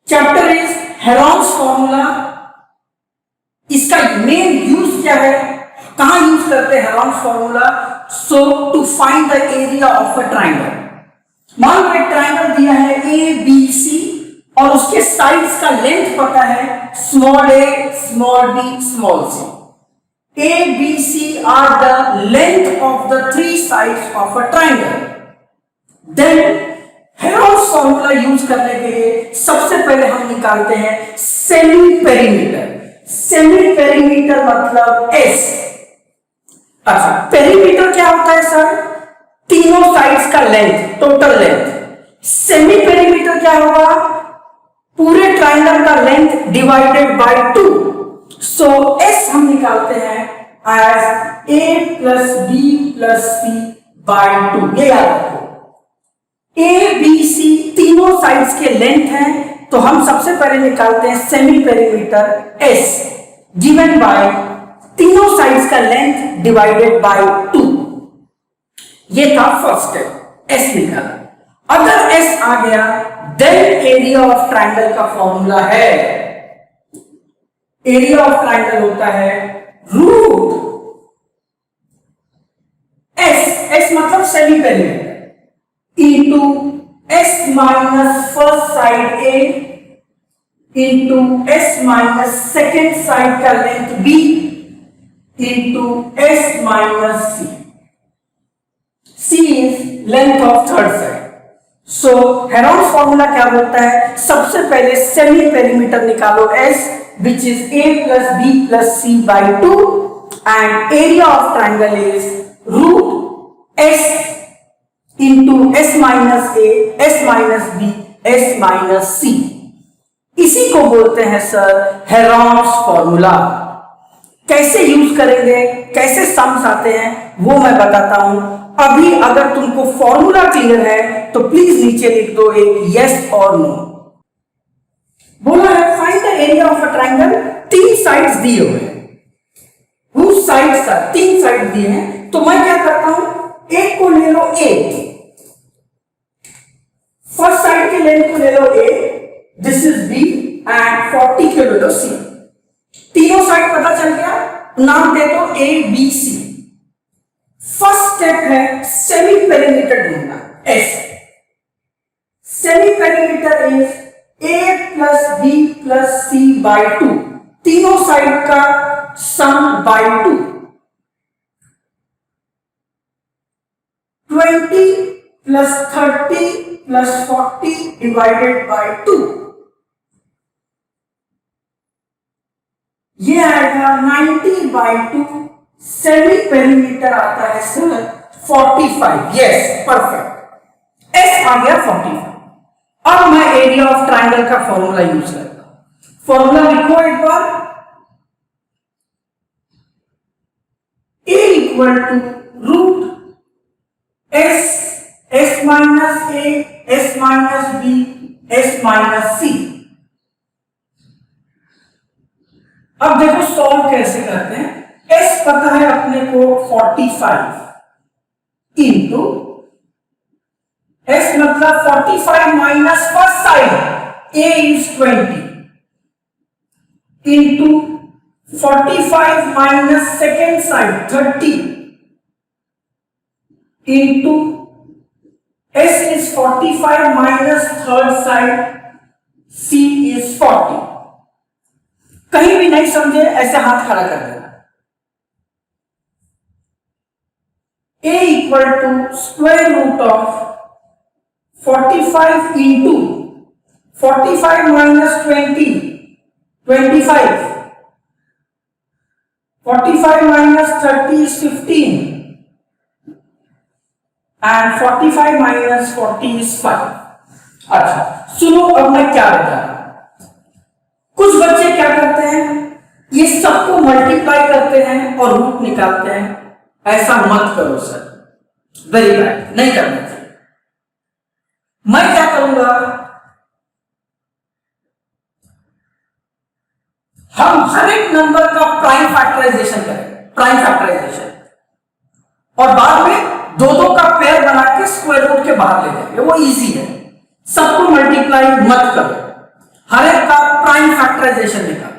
Chapter is Heron's formula. इसका main use क्या है, कहां यूज करते हैं Heron's formula? So to find the area of a triangle. मान लो एक ट्राइंगल दिया है ए बी सी और उसके साइड्स का लेंथ पता है small a small b small c. A B c are the length of the three sides of a triangle. Then Heron's formula use करने के लिए सबसे पहले हम निकालते हैं सेमी पेरीमीटर। सेमी पेरीमीटर मतलब एस। अच्छा, पेरीमीटर क्या होता है सर? तीनों साइड्स का length, total length. Semi perimeter क्या होगा? पूरे ट्राइंगल का length divided by 2। So s हम निकालते हैं as a plus B plus C bye 2। ये याद रखो, ए बी सी तीनों साइड्स के लेंथ हैं, तो हम सबसे पहले निकालते हैं semi perimeter S given by तीनों साइड्स का लेंथ डिवाइडेड बाय 2। ये था फर्स्ट स्टेप, एस निकाला। अगर एस आ गया देन एरिया ऑफ ट्राइंगल का फॉर्मूला है, एरिया ऑफ ट्राइंगल होता है रूट एस, एस मतलब semi perimeter into S minus first side A into S minus second side का length B into S minus C. C is length of third side. So Heron's formula क्या बोलता है? सबसे पहले semi perimeter निकालो S which is A plus B plus C by 2 and area of triangle is root S into S minus A S minus B S minus C. इसी को बोलते हैं सर हेरोन्स फॉर्मूला। कैसे use करेंगे, कैसे sums आते हैं वो मैं बताता हूं। अभी अगर तुमको फॉर्मूला क्लियर है तो प्लीज नीचे लिख दो एक यस और नो। बोला है find the area of a triangle. तीन साइड्स दिए हुए हैं, हुज साइड्स आर, तीन साइड दिए हैं, तो मैं क्या करता हूं, एक को ले लो ए, फर्स्ट साइड के लेंथ को ले लो ए, दिस इज बी एंड 40 को ले लो सी। तीनों साइड पता चल गया, नाम दे दो A B C. First step है सेमी पेरीमीटर ढूंढना, S. Semi perimeter is A plus B plus C by 2, तीनों साइड का sum by 2। 20 plus 30 plus 40 divided by 2, ये आएगा 90 बाई 2। सेमी पेरीमीटर आता है सर 45। Yes, perfect. एस आ गया 45। अब मैं एरिया ऑफ ट्राइंगल का फॉर्मूला यूज करता हूं। फॉर्मूला लिखो एक बार, A equal to root S S minus A S minus B S minus C. अब देखो सॉल्व कैसे करते हैं। एस पता है अपने को 45 इंटू एस मतलब 45 minus first side a is 20 into 45 minus second side 30 into s is 45 minus third side c is 40। कहीं भी नहीं समझे ऐसे हाथ खड़ा कर देना। A equal to square root of 45 into 45 minus 20 25, 45 minus 30 is 15 and 45 minus 40 is 5। अच्छा सुनो, अब मैं क्या बता रहा हूं। कुछ बच्चे क्या करते हैं, ये सबको मल्टीप्लाई करते हैं और रूट निकालते हैं। ऐसा मत करो सर, वेरी बैड, नहीं करना चाहिए। मैं क्या करूंगा, हम हर एक नंबर का प्राइम फैक्टराइजेशन करेंगे, प्राइम फैक्टराइजेशन, और बाद में दो दो का पेयर बना के स्क्वायर रूट के बाहर ले जाएंगे, वो इजी है। सबको मल्टीप्लाई मत करो। हर एक का प्राइम फैक्टराइजेशन निकाल।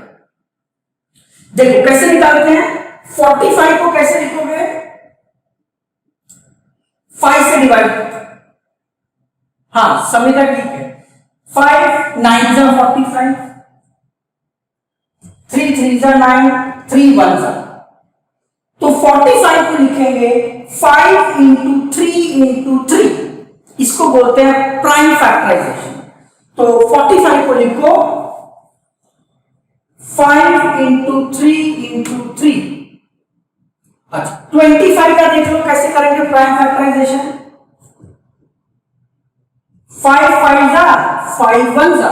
देखो कैसे निकालते हैं, 45 को कैसे लिखोगे, 5 से डिवाइड करते हैं। हाँ समीरा ठीक है, 5 9 जा 45, 3 3 जा 9, 3 1 जा, तो 45 को लिखेंगे 5 इंटू 3 इंटू 3, इसको बोलते हैं प्राइम फैक्टराइजेशन। तो 45 को लिखो 5 इंटू 3 इंटू 3। अच्छा 25 का देख लो कैसे करेंगे प्राइम फैक्टराइजेशन, 5 5 जा 5 1 जा,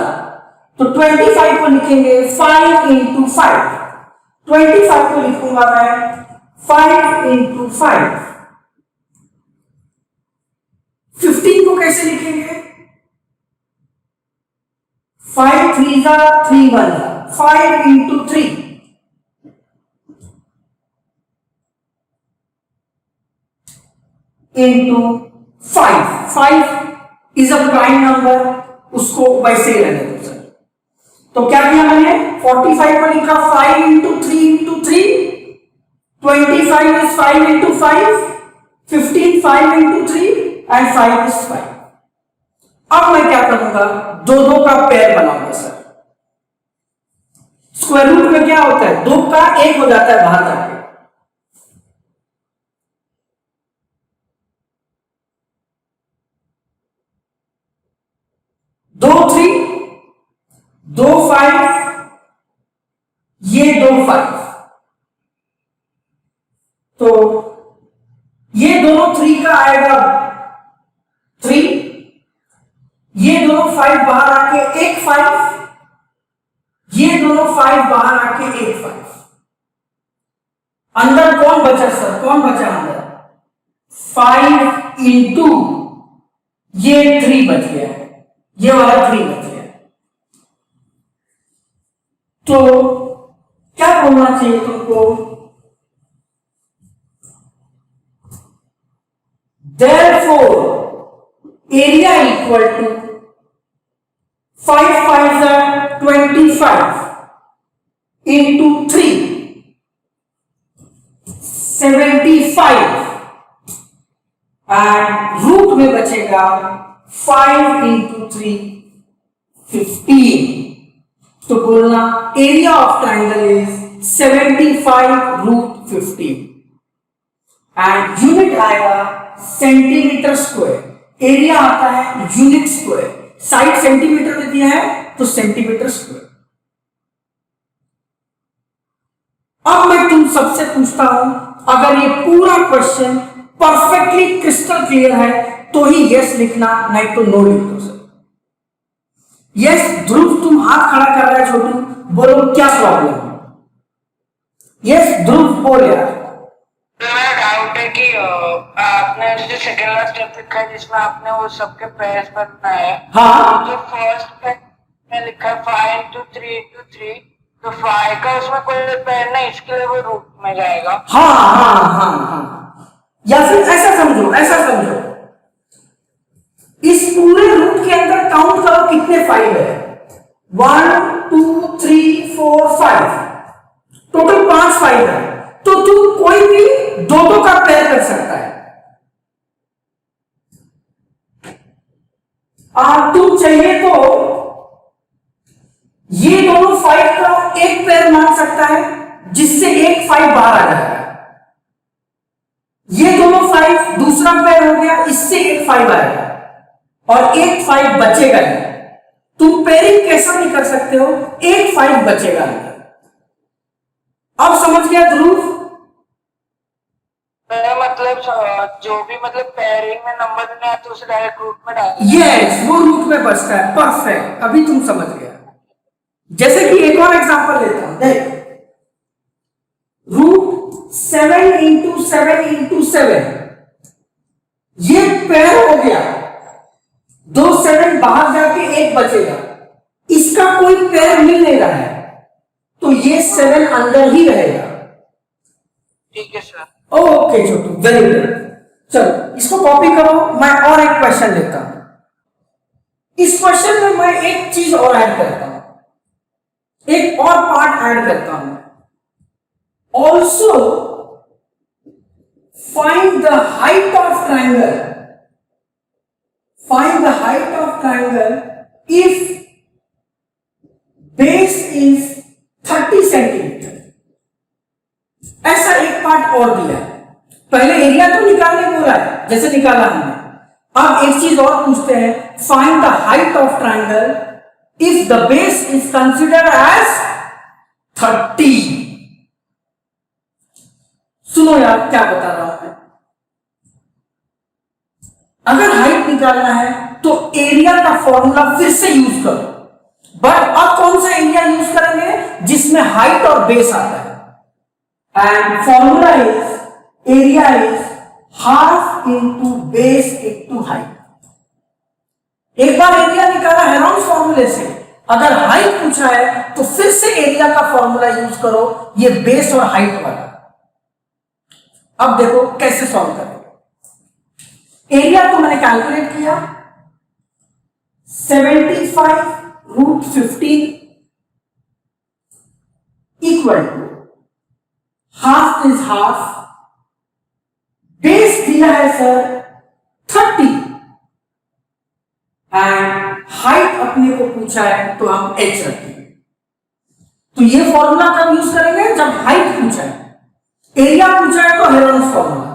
तो 25 को लिखेंगे 5 इंटू 5, 25 को लिखूंगा मैं 5 इंटू 5। 15 को कैसे लिखेंगे, 5 3 जा 3 1 जा, 5 into 3, into 5, 5 is a prime number, उसको वैसे ही रहने दो सर। तो क्या किया मैंने, 45 को लिखा 5 into 3 into 3, 25 is 5 into 5, 15 5 into 3 and 5 is 5। अब मैं क्या करूंगा, दो दो का पेयर बनाऊंगा सर। स्क्वायर रूट में क्या होता है, 2 का 1 हो जाता है बाहर जाके, दो 3 2 5, ये 2 5, तो ये दोनों 3 का आएगा 3, ये दोनों 5 बाहर आके एक 5, ये दोनों 5 बाहर आके एक 5, अंदर कौन बचा सर, कौन बचा अंदर, 5 इंटू ये 3 बच गया, ये वाला 3 बच गया। तो क्या बोलना चाहिए तुमको, therefore area equal to 5 5 are 25 into 3 75 and root में बचेगा 5 इंटू 3 15। तो बोलना area of triangle is 75 root 15 and unit आएगा सेंटीमीटर स्क्वायर। एरिया आता है यूनिट स्क्वायर, साइड सेंटीमीटर में दिया है तो सेंटीमीटर स्क्वायर। अब मैं तुम सबसे पूछता हूं, अगर ये पूरा क्वेश्चन परफेक्टली क्रिस्टल क्लियर है तो ही यस लिखना, नहीं तो नो लिख दो सर। यस ध्रुव तुम हाथ खड़ा कर रहा है छोटू, बोलो क्या प्रॉब्लम है। यस ध्रुव बोल यार। मेरा डाउट है कि आपने जो सेकंड लास्ट स्टेप लिखा है जिसमें आपने वो सबके पेयर्स बनना है, हाँ जो फर्स्ट पेयर में लिखा है 5 इंटू 3 इंटू 3, तो 5 का उसमें कोई पेयर नहीं, इसके लिए वो रूट में जाएगा। हाँ हाँ हाँ हाँ, या फिर ऐसा समझो, ऐसा समझो, इस पूरे रूट के अंदर काउंट करो कितने 5 है, 1 2 3 4 5, टोटल 5 5 है। तो तुम कोई भी दो दो का पेयर कर सकता है। तुम चाहिए तो ये दोनों 5 का एक पेयर मान सकता है जिससे एक 5 बाहर आ जाएगा, ये दोनों 5 दूसरा पेयर हो गया, इससे एक 5 आएगा और एक 5 बचेगा ही। तुम पेयरिंग कैसा भी कर सकते हो, एक 5 बचेगा। अब समझ गया ध्रुव? मतलब जो भी मतलब पेयरिंग में नंबर नहीं आते उसे डायरेक्ट रूट में डाल। यस, वो रूट में बचता है। परफेक्ट, अभी तुम समझ गया। जैसे कि एक और एग्जांपल लेता हूं, देख, रूट 7 इंटू 7 इंटू 7, ये पेयर हो गया, 2 7 बाहर जाके एक बचेगा, इसका कोई पेयर मिल नहीं रहा है तो ये 7 अंदर ही रहेगा। ठीक है सर। ओके छोटू, वेरी गुड। चलो इसको कॉपी करो, मैं और एक क्वेश्चन लेता हूं। इस क्वेश्चन में मैं एक चीज और ऐड करता हूं। एक और पार्ट ऐड करता हूं, also find the height of triangle, find the height of triangle if base is 30 centimetre. ऐसा एक पार्ट और दिया है। पहले एरिया तो निकालने बोला है, जैसे निकाला हमने। अब एक चीज और पूछते हैं, find the height of triangle if the base is considered as 30। सुनो यार क्या बता रहा हूं मैं। अगर हाइट निकालना है तो एरिया का फॉर्मूला फिर से यूज करो, बट अब कौन सा एरिया यूज करेंगे जिसमें हाइट और बेस आता है। And formula is area is half into base into height. एक बार एरिया निकाला हेरोन्स फॉर्मूले से, अगर हाइट पूछा है तो फिर से एरिया का फॉर्मूला यूज करो, ये बेस और हाइट वाला। अब देखो कैसे सॉल्व करें। एरिया तो मैंने कैलकुलेट किया, 75√15 equal to half is half, base दिया है सर 30 एंड हाइट अपने को पूछा है तो हम h रखेंगे। तो ये फॉर्मूला कब यूज करेंगे, जब हाइट पूछा है। एरिया पूछा है तो हेरोन्स फॉर्मूला।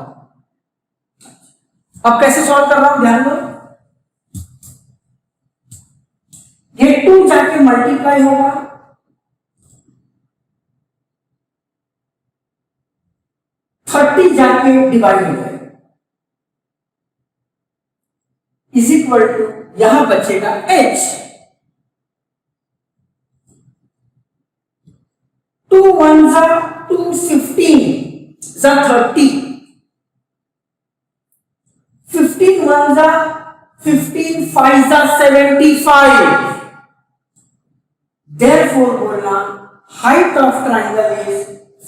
अब कैसे सॉल्व कर रहा हूं ध्यान दो। ये 2 जाके मल्टीप्लाई होगा, जाके डिवाइड हो जाएगा, इज इक्वल टू यहां बचेगा h। 2 1 जा 2, 15 जा 30, 15 1 जा 15, 5 जा 75। Therefore बोलना हाइट ऑफ ट्राइंगल इज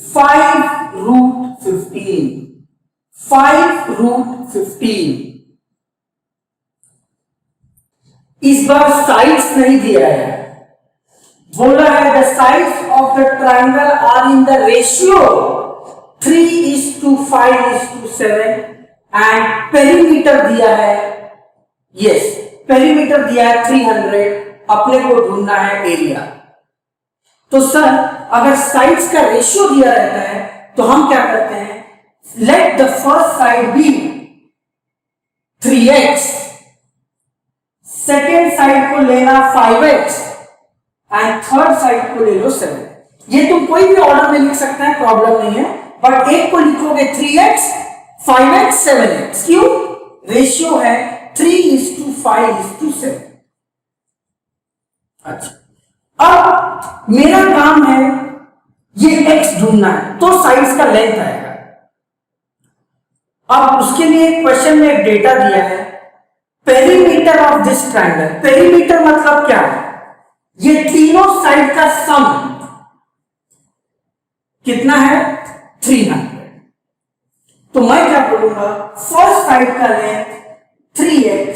5√15, 5√15। इस बार साइड्स नहीं दिया है, बोला है the sides of the triangle are in the ratio 3:5:7 and perimeter दिया है, यस पेरीमीटर दिया है 300। अपने को ढूंढना है एरिया। तो सर अगर साइड्स का रेशियो दिया रहता है तो हम क्या करते हैं, let the first side be 3x, second side को लेना 5x एंड थर्ड साइड को ले लो 7। ये तुम कोई भी ऑर्डर में लिख सकते हैं, प्रॉब्लम नहीं है, बट एक को लिखोगे 3x, 5x, 7x। क्यों, रेशियो है 3:5:7। अच्छा अब मेरा काम है ये x ढूंढना है, तो साइड्स का लेंथ आएगा। अब उसके लिए क्वेश्चन में एक डेटा दिया है, perimeter of this triangle. Perimeter मतलब क्या है, ये तीनों साइड का सम कितना है 300। तो मैं क्या बोलूंगा, फर्स्ट साइड का length 3x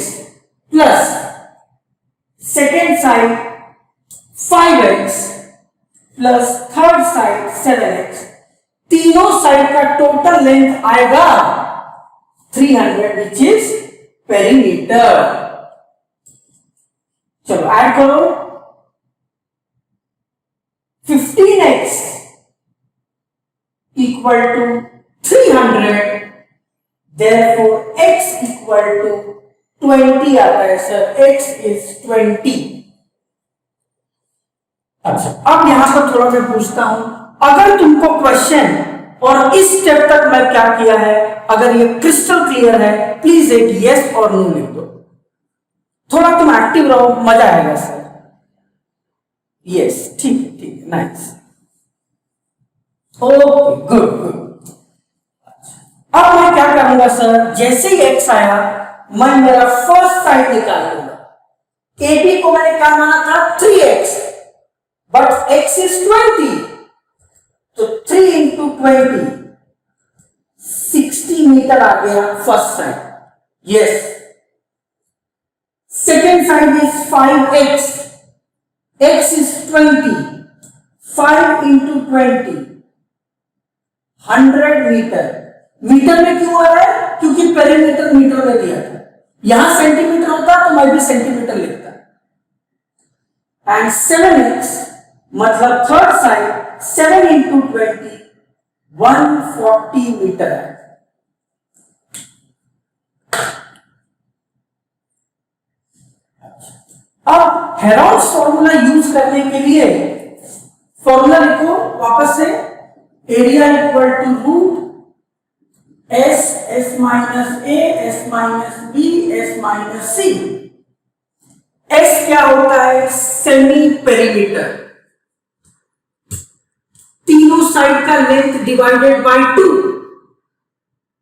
plus second side 5x plus third side 7x, तीनों साइड का टोटल लेंथ आएगा 300 विच इज पेरीमीटर। चलो ऐड करो, 15x equal to 300, therefore x equal to 20 आता है सर, x इज 20। अच्छा अब यहां पर थोड़ा मैं पूछता हूं, अगर तुमको क्वेश्चन और इस स्टेप तक मैं क्या किया है, अगर ये क्रिस्टल क्लियर है, प्लीज एक यस और नो लिख दो। थोड़ा तुम एक्टिव रहो, मजा आएगा सर। यस ठीक है नाइस, ओके गुड गुड। अब मैं क्या करूंगा सर, जैसे ही x आया मैं मेरा फर्स्ट साइड निकाल लूंगा। AB को मैंने क्या माना था 3x, बट x इज 20, तो 3 into 20 60 मीटर आ गया first side. Yes, second side is 5x, x is 20, 5 into 20, 100 metre. Metre में क्यों आ रहा है? क्योंकि पेरीमीटर मीटर में दिया था। यहां सेंटीमीटर होता तो मैं भी सेंटीमीटर लिखता। एंड 7x मतलब थर्ड साइड 7 इंटू 20, 140 मीटर है। अब हेरोल्ड्स फॉर्मूला यूज करने के लिए फॉर्मूला लिखो वापस से, area equal to root s minus A S minus B S minus c. S क्या होता है? सेमी पेरीमीटर, तीनों साइड का लेंथ डिवाइडेड बाय 2।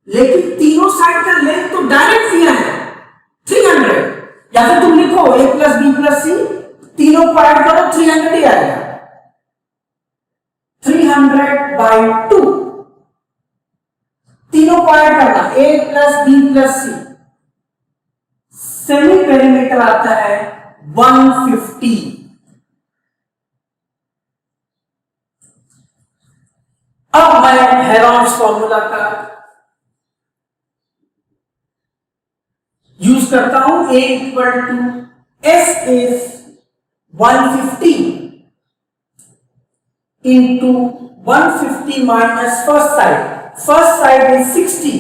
लेकिन तीनों साइड का लेंथ तो डायरेक्ट दिया है 300, या फिर तुम लिखो a प्लस बी प्लस सी, तीनों को ऐड करो 300 ही आएगा। 300 बाय 2, तीनों को ऐड करना a plus B plus c, semi perimeter आता है 150। अब मैं हेरोल्ड्स फॉर्मूला का यूज करता हूं। a equal to s is 150 into 150 minus first side is 60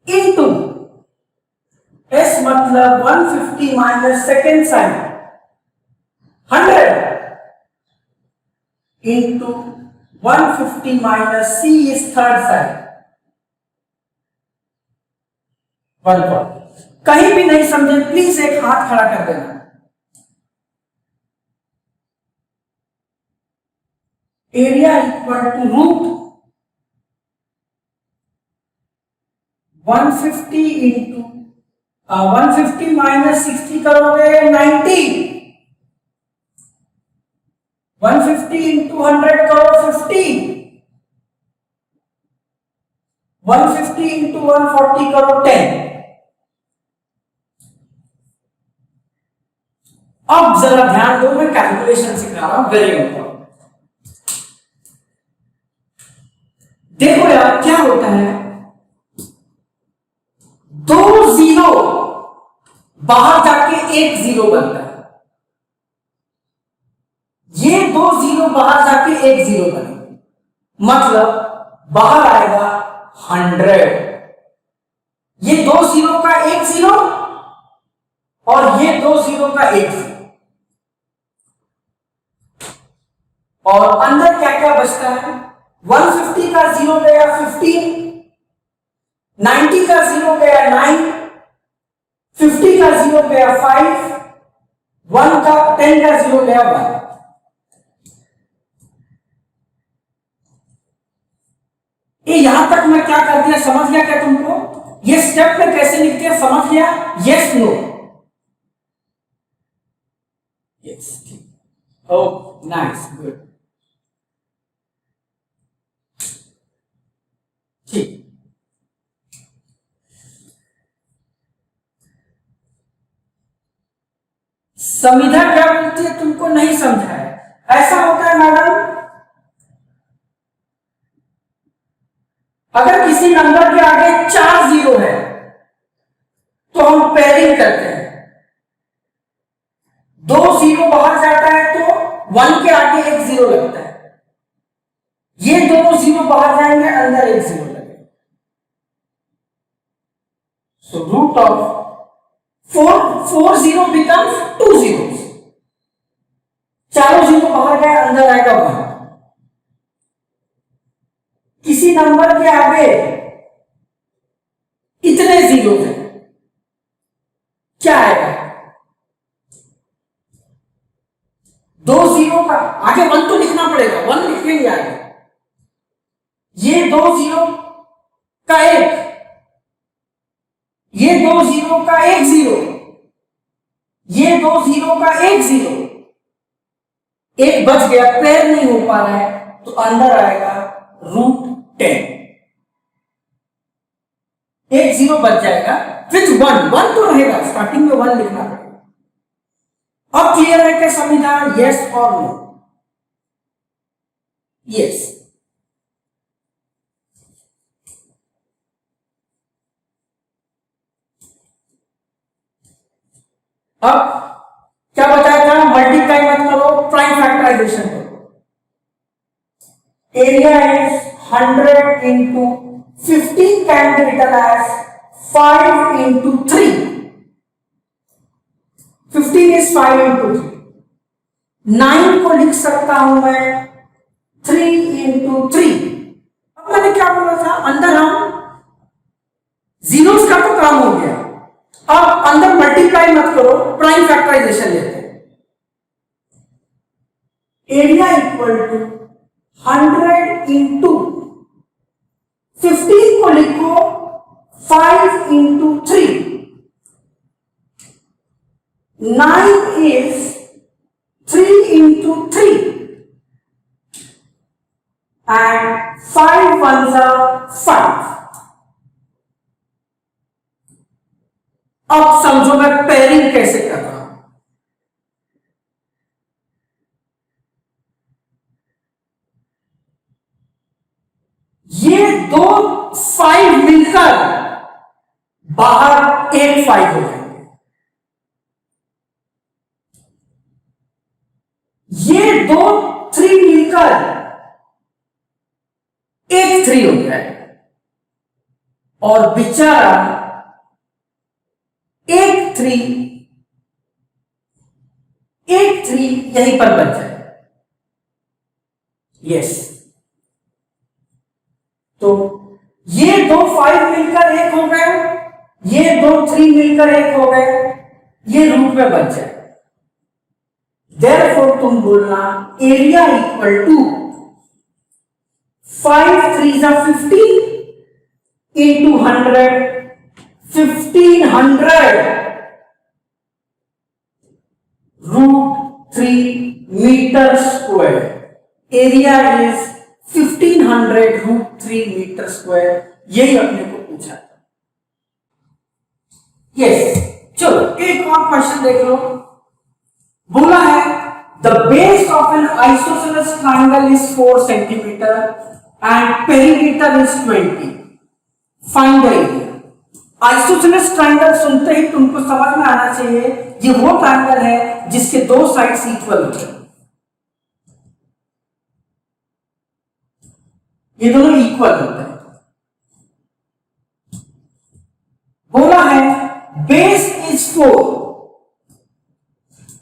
into s मतलब 150 minus second side 100 into 150 minus c is third side 140। कहीं भी नहीं समझे प्लीज एक हाथ खड़ा कर देना। Area equal to root 150 into 150 minus 60 करोगे 90, 150 इंटू 100 करो 50, 150 इंटू 140 करो 10। अब जरा ध्यान दो, मैं कैलकुलेशन सिखा रहा हूं, वेरी इंपॉर्टेंट। देखो यार क्या होता है, 2 जीरो बाहर जाके 1 जीरो बनता है। ये 2 जीरो बाहर जाके 1 जीरो बनेगा, मतलब बाहर आएगा 100। ये 2 जीरो का 1 जीरो और ये 2 जीरो का 1 जीरो, और अंदर क्या क्या बचता है? 150 का जीरो गया 15, 90 का जीरो गया 9, 50 का जीरो गया 5, 10 का जीरो गया 1। ये यहां तक मैं क्या कर दिया समझ गया क्या तुमको? ये स्टेप में कैसे लिखते हैं समझ गया? Yes no? Yes, oh nice, good, ठीक। संविधा क्या बोलती है तुमको नहीं समझा है? ऐसा होता है मैडम, अगर किसी नंबर के आगे 4 जीरो है तो हम पेयरिंग करते हैं। 2 जीरो बाहर जाता है तो 1 के आगे 1 जीरो लगता है। ये दोनों जीरो बाहर जाएंगे, अंदर 1 जीरो लगेगा। So root of 4 zero becomes 2 zero. चारों जीरो बाहर गए, अंदर आएगा 1। किसी नंबर के आगे इतने जीरो हैं, क्या आएगा? 2 जीरो का आगे 1 तो लिखना पड़ेगा, 1 लिखेंगे आगे। ये 2 जीरो का 1, ये 2 जीरो का 1 जीरो, ये 2 जीरो का 1 जीरो, एक बच गया, पेयर नहीं हो पा रहा है, तो अंदर आएगा रूट 10। 1 जीरो बच जाएगा विथ 1 तो रहेगा, स्टार्टिंग में 1 लिखना पड़ेगा। अब क्लियर है क्या संविधान? यस और नो? यस। अब क्या बताया था, मल्टीप्लाई मत करो, प्राइम फैक्टराइजेशन करो। Area is 100 into 15 can be written as 5 into 3. 15 is 5 into 3. 9 को लिख सकता हूं मैं 3 into 3। अब मैंने क्या बोला था, अंदर हम जीरोस का तो काम हो गया, अब अंदर मल्टीप्लाई मत करो, प्राइम फैक्टराइजेशन लेते हैं। एरिया इक्वल टू 100 into 15 को लिखो 5 into 3। 9 is 3 into 3 and 5 ones are 5। अब समझो मैं पेयरिंग कैसे कर रहा हूं। ये दो 5 मिलकर बाहर एक 5 हो जाएंगे, ये दो 3 मिलकर एक 3 हो जाएगा, और बेचारा एक 3 यहीं पर बच जाए। यस, तो ये दो 5 मिलकर एक हो गए, ये दो 3 मिलकर एक हो गए, ये रूट में बच जाए। Therefore तुम बोलना area equal to 5 3s are 15 into 100, 1500 √3 metre square. Area is 1500 √3 metre square, यही अपने को पूछा था। यस, चलो एक और क्वेश्चन देख लो। बोला है the base of N isosceles triangle is 4 centimetre and perimeter is 20, find the area. Isosceles triangle सुनते ही तुमको समझ में आना चाहिए ये वो ट्राइंगल है जिसके दो साइड्स इक्वल होते हैं, ये दोनों इक्वल होते हैं। बोला है बेस इज 4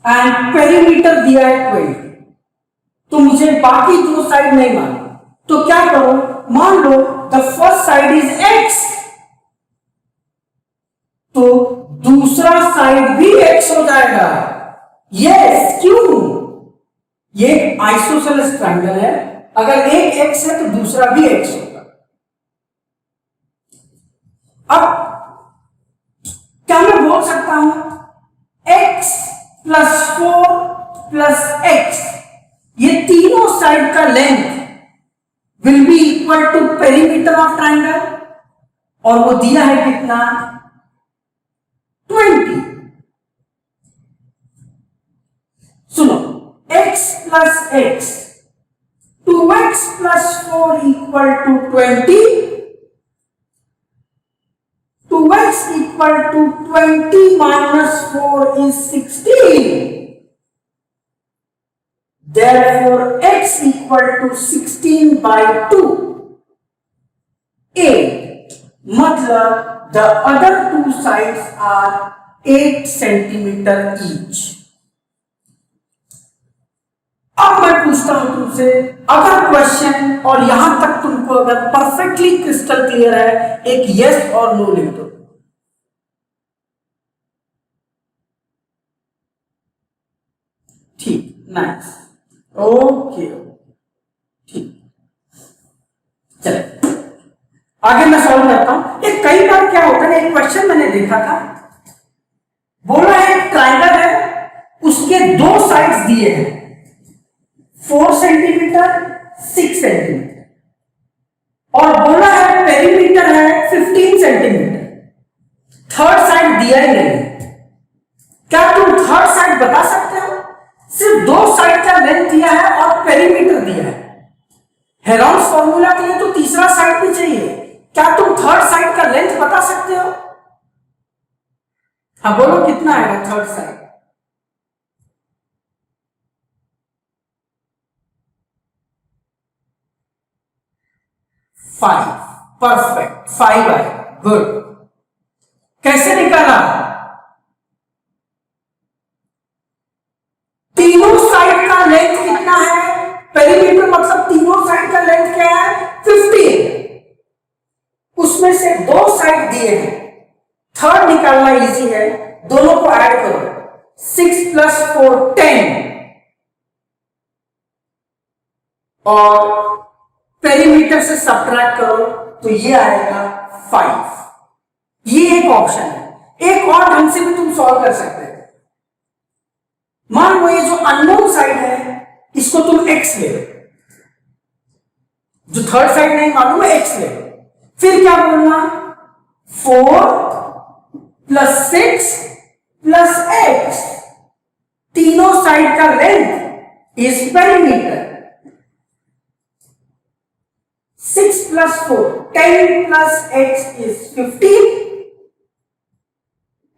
एंड पेरीमीटर दिया है 20, तो मुझे बाकी दो साइड नहीं मालूम, तो क्या करो, मान लो the first side is x, तो दूसरा साइड भी x हो जाएगा। यस, क्यों, ये आइसोसेलेस ट्राइंगल है, अगर एक x है तो दूसरा भी x होगा। अब क्या मैं बोल सकता हूं x प्लस 4 प्लस x, ये तीनों साइड का length will be equal to perimeter of triangle, और वो दिया है कितना, 20। सुनो, x plus x, 2x plus 4 equal to 20, 2x equal to 20 minus 4 is 16. Therefore, x equal to 16 by 2. 8. मतलब the other two sides are 8 centimeter each. अब मैं पूछता हूं तुमसे, अगर क्वेश्चन और यहां तक तुमको अगर परफेक्टली क्रिस्टल क्लियर है, एक यस और नो लिख दो। ठीक, नाइस, ओके, ठीक, चले आगे मैं सॉल्व करता हूं। एक कई बार क्या होता है, एक क्वेश्चन मैंने देखा था, बोला है एक ट्राइंगल है, उसके दो साइड्स दिए हैं 4 सेंटीमीटर 6 सेंटीमीटर, और बोला है पेरीमीटर है 15 सेंटीमीटर, थर्ड साइड दिया ही नहीं। क्या तुम थर्ड साइड बता सकते हो? सिर्फ दो साइड का लेंथ दिया है और पेरीमीटर दिया है, हेरोन्स फॉर्मूला के लिए तो तीसरा साइड भी चाहिए। क्या तुम थर्ड साइड का लेंथ बता सकते हो? हाँ बोलो, कितना आएगा थर्ड साइड? 5। परफेक्ट, 5 आएगा। गुड। कैसे निकाला? तीनों साइड का लेंथ कितना है? पेरीमीटर मतलब तीनों साइड का लेंथ क्या है? 15। उसमें से दो साइड दिए हैं, थर्ड निकालना इजी है, दोनों को ऐड करो। 6 + 4 10 और पेरीमीटर से सब्ट्रैक्ट करो तो ये आएगा 5। ये एक ऑप्शन है। एक और ढंग से भी तुम सॉल्व कर सकते हो। मान लो ये जो अननोन साइड है इसको तुम x ले लो, जो थर्ड साइड नहीं मालूम है x ले लो। फिर क्या बोलना? 4 + 6 + x, तीनों साइड का length is perimeter. 6 + 4 10 + x is 15,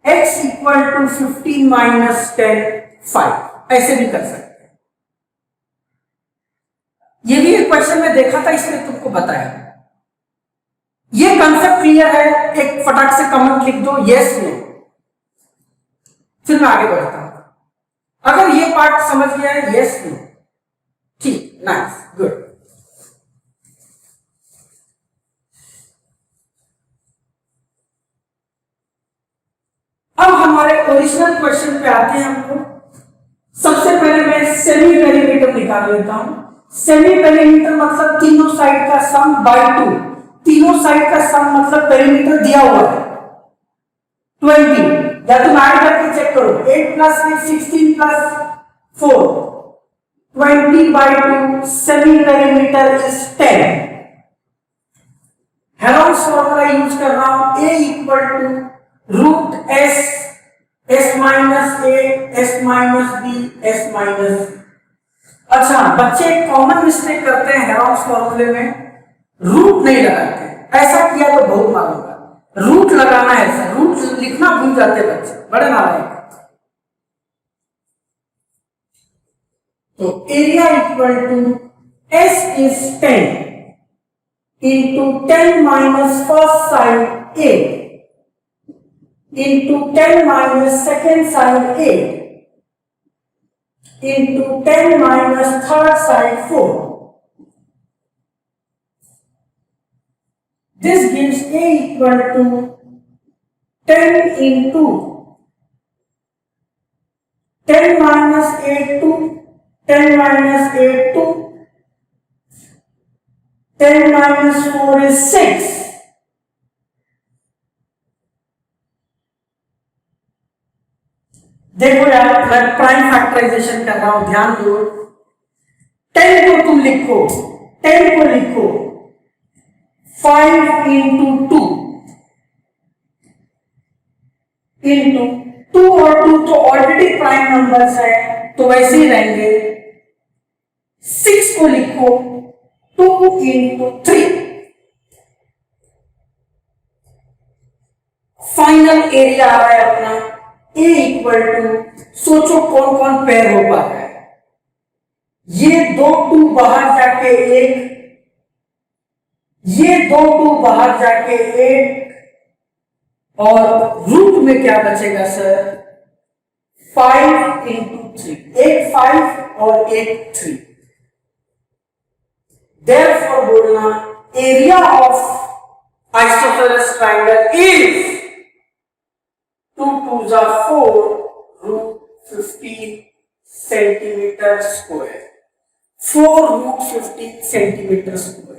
x = 15 - 10 5। ऐसे भी कर सकते हैं। ये भी एक क्वेश्चन में देखा था, इसलिए तुमको बताया। ये कंसेप्ट क्लियर है? एक फटाक से कमेंट लिख दो, यस नो, फिर मैं आगे बढ़ता हूं। अगर ये पार्ट समझ गया है, यस नो, ठीक, नाइस, गुड। अब हमारे ओरिजिनल क्वेश्चन पे आते हैं हम लोग। सबसे पहले मैं सेमी पेरीमीटर निकाल लेता हूं। सेमी पेरीमीटर मतलब तीनों साइड का सम बाय 2। तीनों साइड का सम मतलब पेरीमीटर दिया हुआ है 20, या तुम ऐड करके चेक करो। 8 + 8 16 + 4 20/2, semi perimeter is 10। Heron's formula use कर रहा हूं, a = √s s - a s - b s - अच्छा, बच्चे कॉमन मिस्टेक करते हैं हेरोन्स फॉर्मूले में, रूट नहीं लगाते। ऐसा किया तो बहुत मारूंगा। रूट लगाना है, ऐसा रूट लिखना भूल जाते बच्चे, बड़े नालायक। तो area = s is 10 × 10 - first side 8 × 10 - second side 8 × 10 - third side 4. This gives a = 10 × 10 - 8 2, 10 - 8 2, 10 - 4 is 6. देखो यार, मैं प्राइम फैक्टराइजेशन कर रहा हूं, ध्यान दो। 10 को तुम लिखो, 10 को लिखो 5 × 2 × 2 और 2 तो ऑलरेडी प्राइम नंबर्स है, तो वैसे ही रहेंगे। 6 को लिखो 2 × 3। फाइनल एरिया आ रहा है अपना a = सोचो कौन कौन पेयर हो पा रहा है। ये 2 2 बाहर जाके 1, ये 2 2 बाहर जाके 1, और रूट में क्या बचेगा सर? 5 × 3, एक 5 और एक 3। Therefore बोलना area of isosceles triangle is 2 2s are 4 √15 centimeter square. 4 √15 centimeter square.